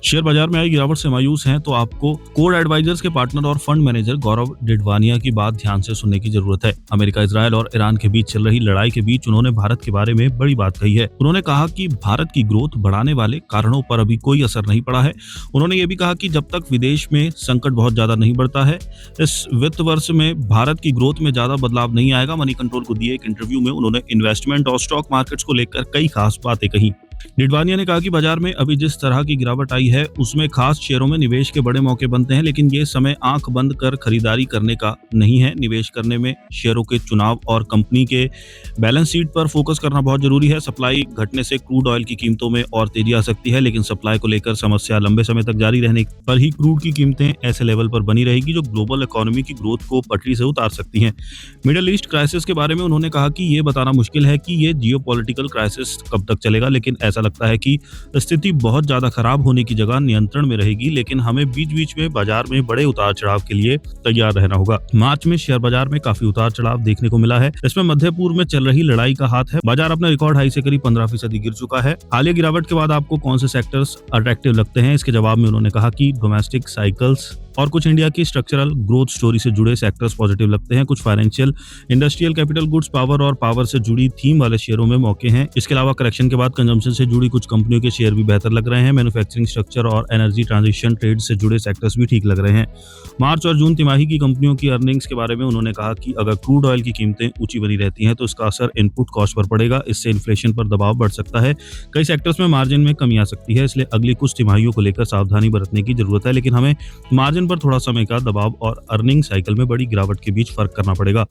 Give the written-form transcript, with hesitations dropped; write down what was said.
Share बाजार में आई गिरावट से मायूस हैं तो आपको कोर एडवाइजर्स के पार्टनर और फंड मैनेजर गौरव डिडवानिया की बात ध्यान से सुनने की जरूरत है। अमेरिका, इजरायल और ईरान के बीच चल रही लड़ाई के बीच उन्होंने भारत के बारे में बड़ी बात कही है। उन्होंने कहा कि भारत की ग्रोथ बढ़ाने वाले कारणों पर अभी कोई असर नहीं पड़ा है। उन्होंने ये भी कहा कि जब तक विदेश में संकट बहुत ज्यादा नहीं बढ़ता है, इस वित्त वर्ष में भारत की ग्रोथ में ज्यादा बदलाव नहीं आएगा। मनी कंट्रोल को दिए एक इंटरव्यू में उन्होंने इन्वेस्टमेंट और स्टॉक मार्केट्स को लेकर कई खास बातें कही। डिडवानिया ने कहा कि बाजार में अभी जिस तरह की गिरावट आई है उसमें खास शेयरों में निवेश के बड़े मौके बनते हैं, लेकिन ये समय आंख बंद कर खरीदारी करने का नहीं है। निवेश करने में शेयरों के चुनाव और कंपनी के बैलेंस शीट पर फोकस करना बहुत जरूरी है। सप्लाई घटने से क्रूड ऑयल की कीमतों में और तेजी आ सकती है, लेकिन सप्लाई को लेकर समस्या लंबे समय तक जारी रहने पर ही क्रूड की कीमतें ऐसे लेवल पर बनी रहेगी जो ग्लोबल इकोनॉमी की ग्रोथ को पटरी से उतार सकती हैं। मिडिल ईस्ट क्राइसिस के बारे में उन्होंने कहा कि ये बताना मुश्किल है कि ये जियोपॉलिटिकल क्राइसिस कब तक चलेगा, लेकिन ऐसा लगता है कि स्थिति बहुत ज्यादा खराब होने की जगह नियंत्रण में रहेगी, लेकिन हमें बीच बीच में बाजार में बड़े उतार चढ़ाव के लिए तैयार रहना होगा। मार्च में शेयर बाजार में काफी उतार चढ़ाव देखने को मिला है। इसमें मध्य पूर्व में चल रही लड़ाई का हाथ है। बाजार अपने रिकॉर्ड हाई से करीब 15% गिर चुका है। हालिया गिरावट के बाद आपको कौन से सेक्टर्स अट्रैक्टिव लगते हैं? इसके जवाब में उन्होंने कहा कि डोमेस्टिक साइकिल्स और कुछ इंडिया की स्ट्रक्चरल ग्रोथ स्टोरी से जुड़े सेक्टर्स पॉजिटिव लगते हैं। कुछ financial, industrial, capital goods, power और पावर से जुड़ी थीम वाले शेयरों में मौके हैं। इसके अलावा करेक्शन के बाद कंजम्पशन से जुड़ी कुछ कंपनियों के शेयर भी बेहतर लग रहे हैं। मैन्युफैक्चरिंग, स्ट्रक्चर और एनर्जी ट्रांजिशन ट्रेड से जुड़े सेक्टर्स भी ठीक लग रहे हैं। मार्च और जून तिमाही की कंपनियों की अर्निंग्स के बारे में उन्होंने कहा कि अगर क्रूड ऑयल की कीमतें ऊंची बनी रहती हैं तो इसका असर इनपुट कॉस्ट पर पड़ेगा। इससे इन्फ्लेशन पर दबाव बढ़ सकता है। कई सेक्टर्स में मार्जिन में कमी आ सकती है, इसलिए अगली कुछ तिमाहियों को लेकर सावधानी बरतने की जरूरत है, लेकिन हमें मार्जिन पर थोड़ा समय का दबाव और अर्निंग साइकिल में बड़ी गिरावट के बीच फर्क करना पड़ेगा।